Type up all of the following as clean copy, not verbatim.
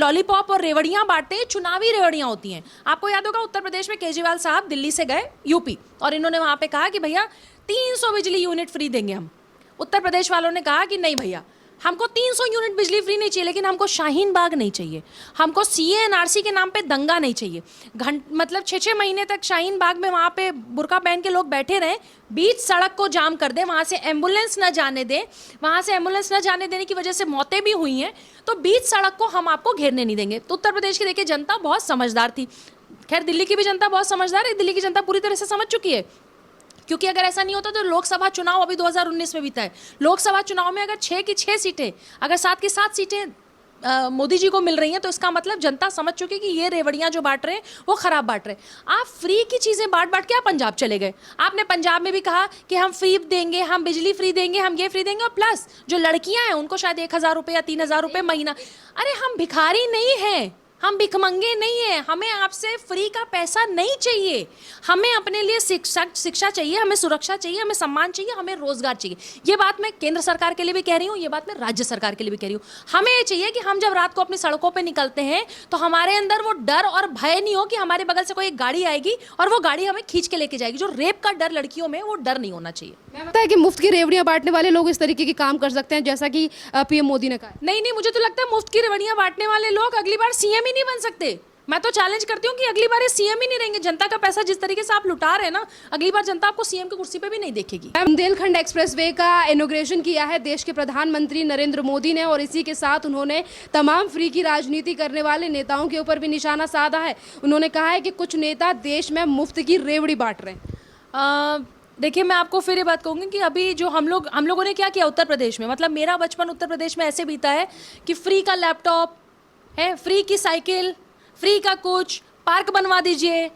Lollipop और रेवड़ियां बांटते हैं, चुनावी रेवड़ियां होती हैं। आपको याद होगा उत्तर प्रदेश में केजरीवाल साहब दिल्ली से गए यूपी और इन्होंने वहां पे कहा कि भैया 300 बिजली यूनिट फ्री देंगे हम। उत्तर प्रदेश वालों ने कहा कि नहीं भैया, हमको 300 यूनिट बिजली फ्री नहीं चाहिए, लेकिन हमको शाहीन बाग नहीं चाहिए, हमको सीए एनआरसी के नाम पे दंगा नहीं चाहिए। मतलब 6-6 महीने तक शाहीन बाग में वहाँ पे बुर्का पहन के लोग बैठे रहे, बीच सड़क को जाम कर दे, वहाँ से एम्बुलेंस न जाने दे, वहाँ से एम्बुलेंस न जाने देने की वजह से मौतें भी हुई हैं, तो बीच सड़क को हम आपको घेरने नहीं देंगे। तो उत्तर प्रदेश की देखिए जनता बहुत समझदार थी। खैर दिल्ली की भी जनता बहुत समझदार है, दिल्ली की जनता पूरी तरह से समझ चुकी है, क्योंकि अगर ऐसा नहीं होता तो लोकसभा चुनाव अभी 2019 में बीता है। लोकसभा चुनाव में अगर 6 की 6 सीटें, अगर 7 की 7 सीटें मोदी जी को मिल रही हैं, तो इसका मतलब जनता समझ चुकी है कि ये रेवड़ियां जो बांट रहे हैं वो खराब बांट रहे हैं। आप फ्री की चीजें बांट बांट के आप पंजाब चले गए। आपने पंजाब में भी कहा कि हम फ्री देंगे, हम बिजली फ्री देंगे, हम ये फ्री देंगे, और प्लस जो लड़कियां हैं उनको शायद 1,000 रुपये या 3,000 रुपये महीना। अरे हम भिखारी नहीं हैं, हम भिखमंगे नहीं हैं, हमें आपसे फ्री का पैसा नहीं चाहिए। हमें अपने लिए शिक्षा चाहिए, हमें सुरक्षा चाहिए, हमें सम्मान चाहिए, हमें रोजगार चाहिए। ये बात मैं केंद्र सरकार के लिए भी कह रही हूँ, ये बात मैं राज्य सरकार के लिए भी कह रही हूँ। हमें ये चाहिए कि हम जब रात को अपनी सड़कों पर निकलते हैं तो हमारे अंदर वो डर और भय नहीं हो कि हमारे बगल से कोई एक गाड़ी आएगी और वो गाड़ी हमें खींच के लेके जाएगी। जो रेप का डर लड़कियों में, वो डर नहीं होना चाहिए। पता है कि मुफ्त की रेवड़ियां बांटने वाले लोग इस तरीके के काम कर सकते हैं, जैसा कि पीएम मोदी ने कहा। नहीं, मुझे तो लगता है मुफ्त की रेवड़ियां बांटने वाले लोग अगली बार सीएम ही नहीं बन सकते। मैं तो चैलेंज करती हूँ कि अगली बार ये सीएम ही नहीं रहेंगे। जनता का पैसा जिस तरीके से आप लुटा रहे हैं ना, अगली बार जनता आपको सीएम की कुर्सी पे भी नहीं देखेगी। बुंदेलखंड एक्सप्रेसवे का इनॉग्रेशन किया है देश के प्रधानमंत्री नरेंद्र मोदी ने, और इसी के साथ उन्होंने तमाम फ्री की राजनीति करने वाले नेताओं के ऊपर भी निशाना साधा है। उन्होंने कहा है कि कुछ नेता देश में मुफ्त की रेवड़ी बांट रहे हैं। देखिए, मैं आपको फिर ये बात कहूँगी कि अभी जो हम लोगों ने क्या किया उत्तर प्रदेश में, मतलब मेरा बचपन उत्तर प्रदेश में ऐसे बीता है कि फ्री का लैपटॉप है, फ्री की साइकिल, फ्री का कुछ, पार्क बनवा दीजिए,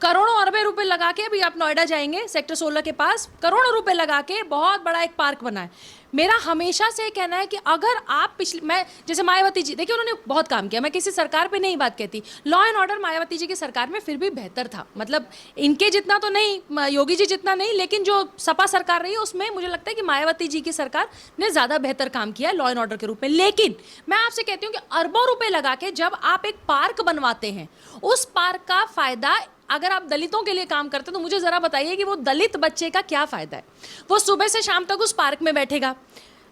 करोड़ों अरबे रुपए लगा के। अभी आप नोएडा जाएंगे सेक्टर 16 के पास, करोड़ों रुपए लगा के बहुत बड़ा एक पार्क बना है। मेरा हमेशा से कहना है कि अगर आप मैं जैसे मायावती जी, देखिए उन्होंने बहुत काम किया, मैं किसी सरकार पे नहीं बात कहती। Law and order Mayawati ji की सरकार में फिर भी बेहतर था, मतलब इनके जितना तो नहीं, योगी जी जितना नहीं, लेकिन जो सपा सरकार रही है उसमें मुझे लगता है कि मायावती जी की सरकार ने ज़्यादा बेहतर काम किया लॉ एंड ऑर्डर के रूप में। लेकिन मैं आपसे कहती हूँ कि अरबों रुपए लगा के जब आप एक पार्क बनवाते हैं, उस पार्क का फायदा अगर आप दलितों के लिए काम करते हैं तो मुझे ज़रा बताइए कि वो दलित बच्चे का क्या फ़ायदा है। वो सुबह से शाम तक उस पार्क में बैठेगा।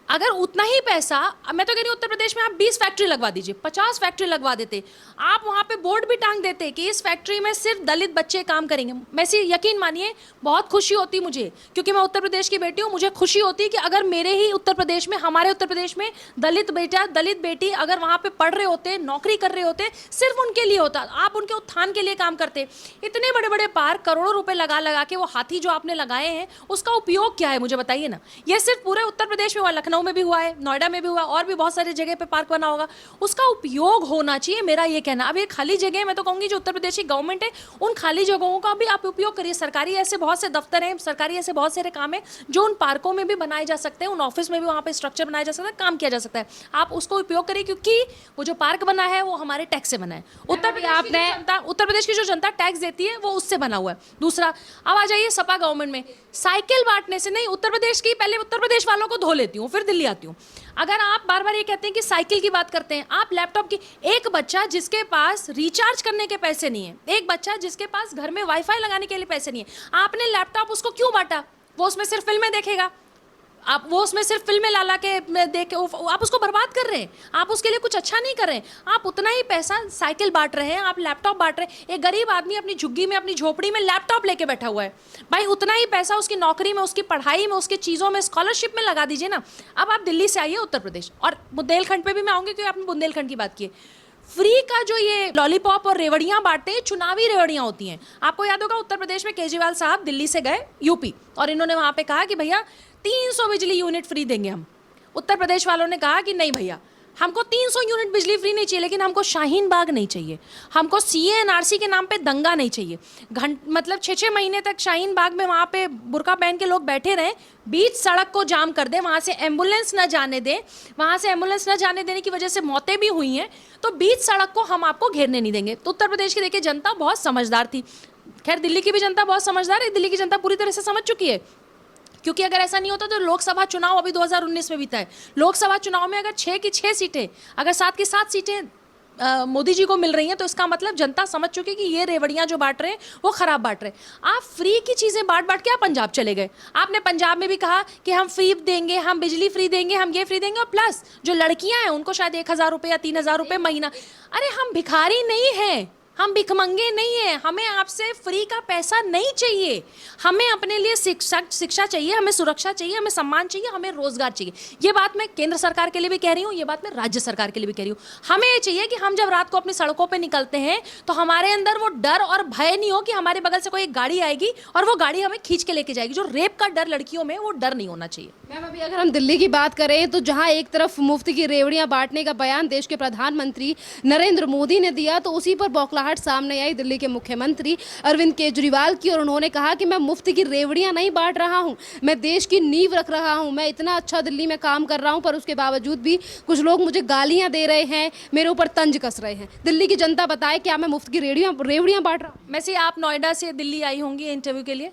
अगर उतना ही पैसा, मैं तो कह रही हूँ उत्तर प्रदेश में आप 20 फैक्ट्री लगवा दीजिए, 50 फैक्ट्री लगवा देते, आप वहाँ पे बोर्ड भी टांग देते कि इस फैक्ट्री में सिर्फ दलित बच्चे काम करेंगे। वैसे यकीन मानिए बहुत खुशी होती मुझे, क्योंकि मैं उत्तर प्रदेश की बेटी हूँ। मुझे खुशी होती है कि अगर मेरे ही उत्तर प्रदेश में, हमारे उत्तर प्रदेश में दलित बेटा, दलित बेटी अगर वहाँ पे पढ़ रहे होते, नौकरी कर रहे होते, सिर्फ उनके लिए होता, आप उनके उत्थान के लिए काम करते। इतने बड़े बड़े पार्क करोड़ों रुपए लगा के, वो हाथी जो आपने लगाए हैं उसका उपयोग क्या है मुझे बताइए ना। ये सिर्फ पूरे उत्तर प्रदेश में हुआ, लखनऊ में भी हुआ है, नोएडा में भी हुआ, और भी बहुत सारी जगह पे पार्क बना होगा। उसका उपयोग होना चाहिए, मेरा ये कहना। अब ये खाली जगह, मैं तो कहूंगी जो उत्तर प्रदेश की गवर्नमेंट है, उन खाली जगहों का भी आप उपयोग करिए। सरकारी ऐसे बहुत से दफ्तर हैं, सरकारी ऐसे बहुत सारे काम है जो उन पार्कों में भी बनाए जा सकते हैं, उन ऑफिस में भी वहाँ पे स्ट्रक्चर बनाया जा सकता है, काम किया जा सकता है। आप उसको उपयोग करिए, क्योंकि वो जो पार्क बना है वो हमारे टैक्स से बना है। उत्तर प्रदेश की जो जनता टैक्स देती है वो उससे बना हुआ है। दूसरा, अब आ जाइए सपा गवर्नमेंट में, साइकिल बांटने से नहीं, उत्तर प्रदेश की, पहले उत्तर प्रदेश वालों को धो लेती हूँ फिर दिल्ली आती हूँ। अगर आप बार बार ये कहते हैं कि साइकिल की बात करते हैं, आप लैपटॉप की, एक बच्चा जिसके पास रिचार्ज करने के पैसे नहीं है, एक बच्चा जिसके पास घर में वाईफाई लगाने के लिए पैसे नहीं है, आपने लैपटॉप उसको क्यों बांटा? वो उसमें सिर्फ फिल्में देखेगा, आप वो उसमें सिर्फ फिल्में ला के देख के आप उसको बर्बाद कर रहे हैं, आप उसके लिए कुछ अच्छा नहीं कर रहे हैं। आप उतना ही पैसा साइकिल बांट रहे हैं, आप लैपटॉप बांट रहे हैं। एक गरीब आदमी अपनी झुग्गी में, अपनी झोपड़ी में लैपटॉप लेके बैठा हुआ है, भाई उतना ही पैसा उसकी नौकरी में, उसकी पढ़ाई में, उसकी चीज़ों में, स्कॉलरशिप में लगा दीजिए ना। अब आप दिल्ली से आइए उत्तर प्रदेश, और बुंदेलखंड पे भी मैं आऊँगी क्योंकि आपने बुंदेलखंड की बात की है। फ्री का जो ये लॉलीपॉप और रेवड़ियां बांटते हैं, चुनावी रेवड़ियां होती हैं। आपको याद होगा उत्तर प्रदेश में केजरीवाल साहब दिल्ली से गए यूपी और इन्होंने वहां पे कहा कि भैया 300 बिजली यूनिट फ्री देंगे हम। उत्तर प्रदेश वालों ने कहा कि नहीं भैया, हमको 300 यूनिट बिजली फ्री नहीं चाहिए, लेकिन हमको शाहीन बाग नहीं चाहिए, हमको सीए एनआरसी के नाम पे दंगा नहीं चाहिए। मतलब 6-6 महीने तक शाहीन बाग में वहाँ पे बुर्का पहन के लोग बैठे रहे, बीच सड़क को जाम कर दे, वहाँ से एम्बुलेंस न जाने दे, वहाँ से एम्बुलेंस न जाने देने की वजह से मौतें भी हुई हैं, तो बीच सड़क को हम आपको घेरने नहीं देंगे। तो उत्तर प्रदेश की देखिए जनता बहुत समझदार थी। खैर दिल्ली की भी जनता बहुत समझदार है, दिल्ली की जनता पूरी तरह से समझ चुकी है, क्योंकि अगर ऐसा नहीं होता तो लोकसभा चुनाव अभी 2019 में बीता है। लोकसभा चुनाव में अगर 6 की 6 सीटें, अगर 7 की 7 सीटें मोदी जी को मिल रही हैं, तो इसका मतलब जनता समझ चुकी है कि ये रेवड़ियां जो बांट रहे हैं वो खराब बांट रहे हैं। आप फ्री की चीजें बांट बांट के आप पंजाब चले गए। आपने पंजाब में भी कहा कि हम फ्री देंगे, हम बिजली फ्री देंगे, हम ये फ्री देंगे, और प्लस जो लड़कियां हैं उनको शायद 1,000 रुपये या 3,000 रुपये महीना। अरे हम भिखारी नहीं हैं, हम भिखमंगे नहीं हैं, हमें आपसे फ्री का पैसा नहीं चाहिए। हमें अपने लिए शिक्षा चाहिए, हमें सुरक्षा चाहिए, हमें सम्मान चाहिए, हमें रोजगार चाहिए। ये बात मैं केंद्र सरकार के लिए भी कह रही हूँ, ये बात मैं राज्य सरकार के लिए भी कह रही हूँ। हमें ये चाहिए कि हम जब रात को अपनी सड़कों पर निकलते हैं तो हमारे अंदर वो डर और भय नहीं हो कि हमारे बगल से कोई एक गाड़ी आएगी और वो गाड़ी हमें खींच के लेके जाएगी। जो रेप का डर लड़कियों में, वो डर नहीं होना चाहिए। मैम, अभी अगर हम दिल्ली की बात करें तो जहां एक तरफ मुफ्त की रेवड़ियां बांटने का बयान देश के प्रधानमंत्री नरेंद्र मोदी ने दिया, तो उसी पर बौखलाहट सामने आई दिल्ली के मुख्यमंत्री अरविंद केजरीवाल की, और उन्होंने कहा कि मैं मुफ्त की रेवड़ियां नहीं बांट रहा हूं, मैं देश की नींव रख रहा हूं, मैं इतना अच्छा दिल्ली में काम कर रहा हूं, पर उसके बावजूद भी कुछ लोग मुझे गालियां दे रहे हैं, मेरे ऊपर तंज कस रहे हैं। दिल्ली की जनता बताए क्या मैं मुफ्त की रेवड़ियां बांट रहा हूँ? वैसे आप नोएडा से दिल्ली आई होंगी इंटरव्यू के लिए।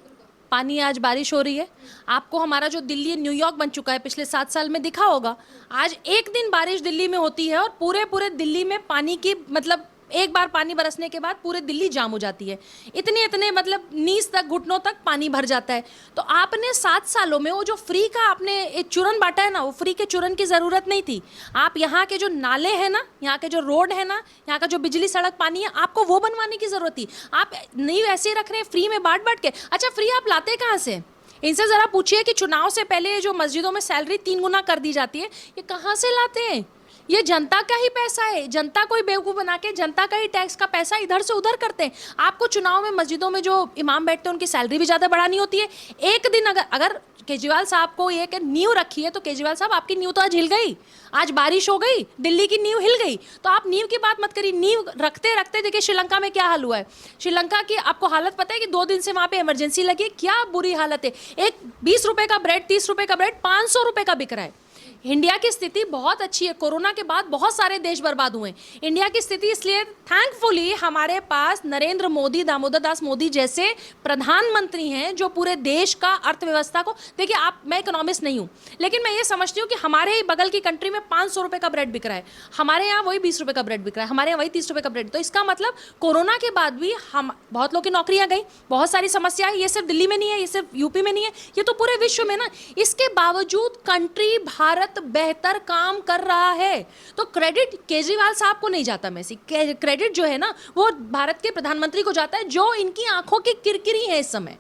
पानी, आज बारिश हो रही है, आपको हमारा जो दिल्ली न्यूयॉर्क बन चुका है पिछले 7 साल में दिखा होगा। आज एक दिन बारिश दिल्ली में होती है और पूरे दिल्ली में पानी की, मतलब एक बार पानी बरसने के बाद पूरे दिल्ली जाम हो जाती है। इतने मतलब नीज तक, घुटनों तक पानी भर जाता है। तो आपने 7 सालों में वो जो फ्री का आपने एक चूरन बांटा है ना, वो फ्री के चूरन की ज़रूरत नहीं थी। आप यहाँ के जो नाले हैं ना, यहाँ के जो रोड है ना, यहाँ का जो बिजली, सड़क, पानी है, आपको वो बनवाने की ज़रूरत थी। आप नहीं वैसे ही रख रहे हैं फ्री में बांट बांट के। अच्छा, फ्री आप लाते कहाँ से? इनसे ज़रा पूछिए कि चुनाव से पहले जो मस्जिदों में सैलरी 3 गुना कर दी जाती है, ये कहाँ से लाते हैं? ये जनता का ही पैसा है। जनता को ही बेवकूफ़ बना के जनता का ही टैक्स का पैसा इधर से उधर करते हैं। आपको चुनाव में मस्जिदों में जो इमाम बैठते हैं उनकी सैलरी भी ज़्यादा बढ़ानी होती है। एक दिन अगर केजरीवाल साहब को एक नींव रखी है, तो केजरीवाल साहब आपकी नींव तो आज हिल गई। आज बारिश हो गई, दिल्ली की नींव हिल गई। तो आप नींव की बात मत करिए। नींव रखते रखते देखिए श्रीलंका में क्या हाल हुआ है। श्रीलंका की आपको हालत पता है कि 2 दिन से वहाँ पे इमरजेंसी लगी। क्या बुरी हालत है। एक 20 रुपये का ब्रेड, 30 रुपये का ब्रेड 500 रुपये का बिक रहा है। इंडिया की स्थिति बहुत अच्छी है। कोरोना के बाद बहुत सारे देश बर्बाद हुए। इंडिया की स्थिति इसलिए थैंकफुली हमारे पास नरेंद्र मोदी, दामोदर दास मोदी जैसे प्रधानमंत्री हैं जो पूरे देश का अर्थव्यवस्था को, देखिए मैं इकोनॉमिस्ट नहीं हूँ, लेकिन मैं ये समझती हूँ कि हमारे ही बगल की कंट्री में 500 रुपये का ब्रेड बिक रहा है, हमारे यहाँ वही 20 रुपये का ब्रेड बिक रहा है, हमारे यहाँ वही 30 रुपये का ब्रेड। तो इसका मतलब कोरोना के बाद भी हम बहुत लोग की नौकरियाँ गई, बहुत सारी समस्या है। ये सिर्फ दिल्ली में नहीं है, ये सिर्फ यूपी में नहीं है, ये तो पूरे विश्व में ना। इसके बावजूद कंट्री, भारत बेहतर काम कर रहा है। तो क्रेडिट केजरीवाल साहब को नहीं जाता मैसी, क्रेडिट जो है ना वो भारत के प्रधानमंत्री को जाता है, जो इनकी आंखों की किरकिरी है इस समय।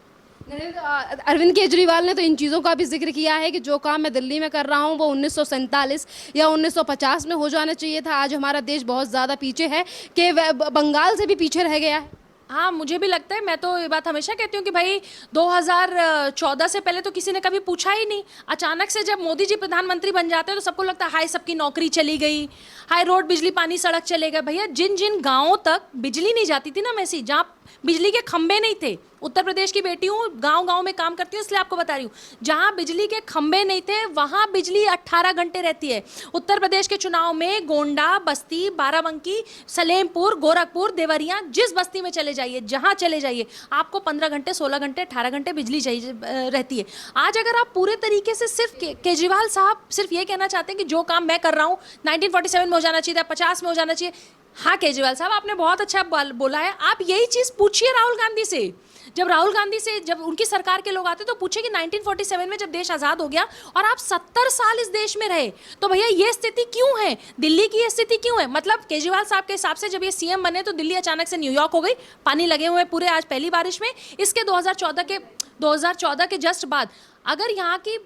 अरविंद केजरीवाल ने तो इन चीज़ों का भी जिक्र किया है कि जो काम मैं दिल्ली में कर रहा हूं वो 1947 या 1950 में हो जाना चाहिए था। आज हमारा देश बहुत ज़्यादा पीछे है, कि बंगाल से भी पीछे रह गया है। हाँ, मुझे भी लगता है। मैं तो ये बात हमेशा कहती हूँ कि भाई 2014 से पहले तो किसी ने कभी पूछा ही नहीं। अचानक से जब मोदी जी प्रधानमंत्री बन जाते हैं तो सबको लगता है हाय सबकी नौकरी चली गई, हाय रोड, बिजली, पानी, सड़क चले गए। भैया जिन जिन गाँवों तक बिजली नहीं जाती थी ना मैसी, जहाँ बिजली के खंभे नहीं थे, उत्तर प्रदेश की बेटी हूँ, गांव-गांव में काम करती हूँ, इसलिए आपको बता रही हूँ, जहाँ बिजली के खंभे नहीं थे वहाँ बिजली 18 घंटे रहती है। उत्तर प्रदेश के चुनाव में गोंडा, बस्ती, बाराबंकी, सलेमपुर, गोरखपुर, देवरिया, जिस बस्ती में चले जाइए, जहाँ चले जाइए, आपको 15 घंटे, 16 घंटे, 18 घंटे बिजली चाहिए रहती है। आज अगर आप पूरे तरीके से सिर्फ केजरीवाल साहब सिर्फ ये कहना चाहते हैं कि जो काम मैं कर रहा हूँ 1947 में हो जाना चाहिए था, 50 में हो जाना चाहिए। हाँ केजरीवाल साहब, आपने बहुत अच्छा बोला है। आप यही चीज़ पूछिए राहुल गांधी से। जब राहुल गांधी से, जब उनकी सरकार के लोग आते तो पूछे कि 1947 में जब देश आज़ाद हो गया और आप 70 साल इस देश में रहे, तो भैया ये स्थिति क्यों है, दिल्ली की ये स्थिति क्यों है। मतलब केजरीवाल साहब के हिसाब से जब ये सीएम बने तो दिल्ली अचानक से न्यूयॉर्क हो गई, पानी लगे हुए पूरे आज पहली बारिश में। इसके 2014 के जस्ट बाद अगर यहाँ की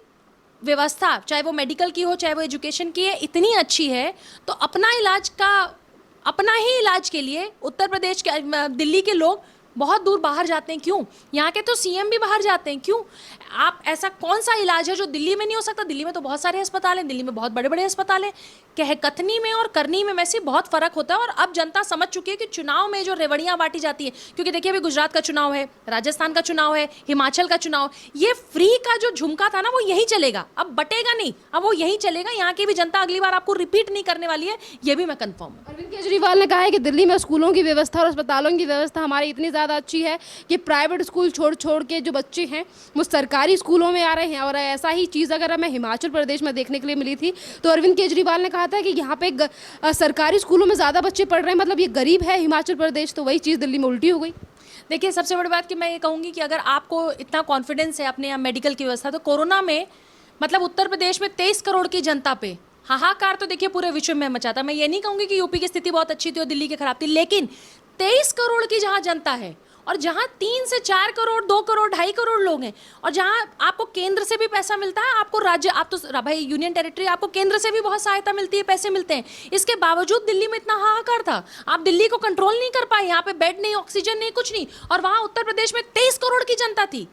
व्यवस्था, चाहे वो मेडिकल की हो, चाहे वो एजुकेशन की है, इतनी अच्छी है, तो अपना ही इलाज के लिए उत्तर प्रदेश के, दिल्ली के लोग बहुत दूर बाहर जाते हैं। क्यों? यहाँ के तो सीएम भी बाहर जाते हैं। क्यों? आप ऐसा कौन सा इलाज है जो दिल्ली में नहीं हो सकता? दिल्ली में तो बहुत सारे अस्पताल हैं, दिल्ली में बहुत बड़े बड़े अस्पताल हैं। कथनी में और करनी में वैसे बहुत फ़र्क होता है। और अब जनता समझ चुकी है कि चुनाव में जो रेवड़ियाँ बांटी जाती है, क्योंकि देखिए अभी गुजरात का चुनाव है, राजस्थान का चुनाव है, हिमाचल का चुनाव, ये फ्री का जो झुमका था ना वो यहीं चलेगा, अब बटेगा नहीं, अब वो यहीं चलेगा। यहाँ की भी जनता अगली बार आपको रिपीट नहीं करने वाली है, ये भी मैं कन्फर्म हूँ। अरविंद केजरीवाल ने कहा है कि दिल्ली में स्कूलों की व्यवस्था और अस्पतालों की व्यवस्था हमारी इतनी ज़्यादा ज़्यादा अच्छी है कि प्राइवेट स्कूल छोड़ छोड़ के जो बच्चे हैं वो सरकारी स्कूलों में आ रहे हैं। और ऐसा ही चीज़ अगर मैं हिमाचल प्रदेश में देखने के लिए मिली थी तो अरविंद केजरीवाल ने कहा था कि यहाँ पे सरकारी स्कूलों में ज़्यादा बच्चे पढ़ रहे हैं, मतलब ये गरीब है हिमाचल प्रदेश। तो वही चीज़ दिल्ली में उल्टी हो गई। देखिए, सबसे बड़ी बात कि मैं ये कहूँगी कि अगर आपको इतना कॉन्फिडेंस है अपने यहाँ मेडिकल की व्यवस्था, तो कोरोना में मतलब उत्तर प्रदेश में 23 करोड़ की जनता पे हाहाकार तो देखिए पूरे विश्व में मचा था। मैं ये नहीं कहूँगी कि यूपी की स्थिति बहुत अच्छी थी और दिल्ली की खराब थी, लेकिन 23 करोड़ की जहाँ जनता है और जहाँ 3 से 4 करोड़, 2 करोड़, 2.5 करोड़ लोग हैं, और जहाँ आपको केंद्र से भी पैसा मिलता है, आपको राज्य, आप तो भाई यूनियन टेरिटरी, आपको केंद्र से भी बहुत सहायता मिलती है, पैसे मिलते हैं, इसके बावजूद दिल्ली में इतना हाहाकार था। आप दिल्ली को कंट्रोल नहीं कर पाए, यहाँ पे बेड नहीं, ऑक्सीजन नहीं, कुछ नहीं, और वहाँ उत्तर प्रदेश में 23 करोड़ की जनता थी।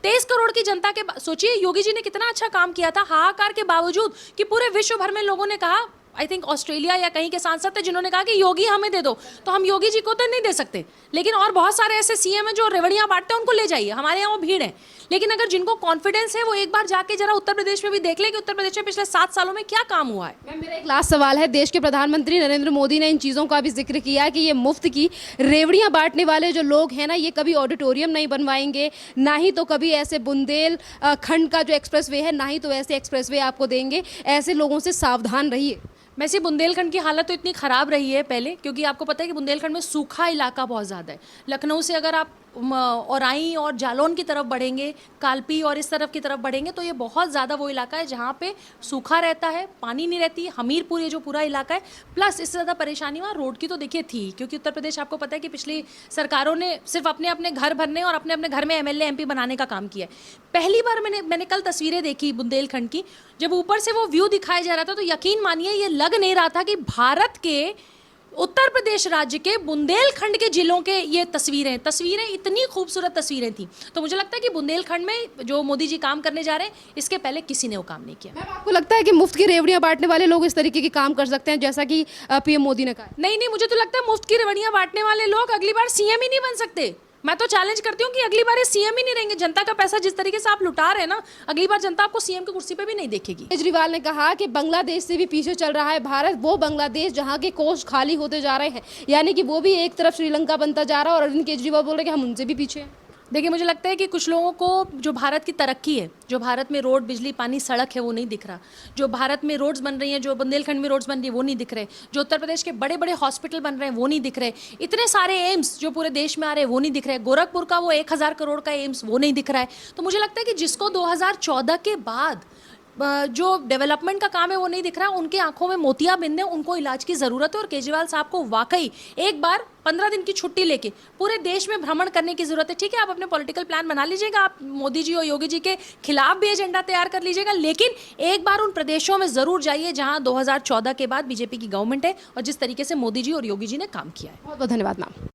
23 करोड़ की जनता के सोचिए योगी जी ने कितना अच्छा काम किया था हाहाकार के बावजूद, कि पूरे विश्व भर में लोगों ने कहा, आई थिंक ऑस्ट्रेलिया या कहीं के सांसद थे जिन्होंने कहा कि योगी हमें दे दो, तो हम योगी जी को तो नहीं दे सकते, लेकिन और बहुत सारे ऐसे सीएम हैं जो रेवड़ियां बांटते हैं, उनको ले जाइए, हमारे यहाँ वो भीड़ है। लेकिन अगर जिनको कॉन्फिडेंस है वो एक बार जाके जरा उत्तर प्रदेश में भी देख ले कि उत्तर प्रदेश में पिछले 7 सालों में क्या काम हुआ है। मैम, मेरा एक लास्ट सवाल है। देश के प्रधानमंत्री नरेंद्र मोदी ने इन चीज़ों का भी जिक्र किया कि ये मुफ्त की रेवड़ियां बांटने वाले जो लोग हैं ना, ये कभी ऑडिटोरियम नहीं बनवाएंगे, ना ही तो कभी ऐसे बुंदेल खंड का जो एक्सप्रेसवे है, ना ही तो ऐसे एक्सप्रेसवे आपको देंगे। ऐसे लोगों से सावधान रहिए। वैसे बुंदेलखंड की हालत तो इतनी ख़राब रही है पहले, क्योंकि आपको पता है कि बुंदेलखंड में सूखा इलाका बहुत ज़्यादा है। लखनऊ से अगर आप औराई और जालौन की तरफ बढ़ेंगे, कालपी और इस तरफ की तरफ बढ़ेंगे, तो ये बहुत ज़्यादा वो इलाका है जहाँ पे सूखा रहता है, पानी नहीं रहती। हमीरपुर ये जो पूरा इलाका है, प्लस इससे ज़्यादा परेशानी वहाँ रोड की तो देखिए थी, क्योंकि उत्तर प्रदेश आपको पता है कि पिछली सरकारों ने सिर्फ अपने अपने घर भरने और अपने अपने घर में एमएलए एमपी बनाने का काम किया है। पहली बार मैंने कल तस्वीरें देखी बुंदेलखंड की, जब ऊपर से वो व्यू दिखाया जा रहा था, तो यकीन मानिए ये लग नहीं रहा था कि भारत के उत्तर प्रदेश राज्य के बुंदेलखंड के जिलों के ये तस्वीरें इतनी खूबसूरत तस्वीरें थी। तो मुझे लगता है कि बुंदेलखंड में जो मोदी जी काम करने जा रहे हैं, इसके पहले किसी ने वो काम नहीं किया। मैम, आपको लगता है कि मुफ्त की रेवड़ियां बांटने वाले लोग इस तरीके के काम कर सकते हैं जैसा कि पीएम मोदी ने कहा? नहीं, मुझे तो लगता है मुफ्त की रेवड़ियां बांटने वाले लोग अगली बार सीएम ही नहीं बन सकते। मैं तो चैलेंज करती हूँ कि अगली बार ये सीएम ही नहीं रहेंगे। जनता का पैसा जिस तरीके से आप लुटा रहे हैं ना, अगली बार जनता आपको सीएम की कुर्सी पे भी नहीं देखेगी। केजरीवाल ने कहा कि बांग्लादेश से भी पीछे चल रहा है भारत, वो बांग्लादेश जहां के कोस्ट खाली होते जा रहे हैं, यानी कि वो भी एक तरफ श्रीलंका बनता जा रहा है, और अरविंद केजरीवाल बोल रहे हैं कि हम उनसे भी पीछे हैं। देखिए, मुझे लगता है कि कुछ लोगों को जो भारत की तरक्की है, जो भारत में रोड, बिजली, पानी, सड़क है, वो नहीं दिख रहा। जो भारत में रोड्स बन रही हैं, जो बुंदेलखंड में रोड्स बन रही है, वो नहीं दिख रहे। जो उत्तर प्रदेश के बड़े बड़े हॉस्पिटल बन रहे हैं, वो नहीं दिख रहे। इतने सारे एम्स जो पूरे देश में आ रहे हैं, वो नहीं दिख रहे। गोरखपुर का वो 1000 करोड़ का एम्स, वो नहीं दिख रहा है। तो मुझे लगता है कि जिसको 2014 के बाद जो डेवलपमेंट का काम है वो नहीं दिख रहा, उनके आंखों में मोतियाबिंद है, उनको इलाज की ज़रूरत है। और केजरीवाल साहब को वाकई एक बार 15 दिन की छुट्टी लेके पूरे देश में भ्रमण करने की ज़रूरत है। ठीक है, आप अपने पॉलिटिकल प्लान बना लीजिएगा, आप मोदी जी और योगी जी के खिलाफ भी एजेंडा तैयार कर लीजिएगा, लेकिन एक बार उन प्रदेशों में ज़रूर जाइए जहाँ 2014 के बाद बीजेपी की गवर्नमेंट है और जिस तरीके से मोदी जी और योगी जी ने काम किया है। बहुत बहुत धन्यवाद मैम।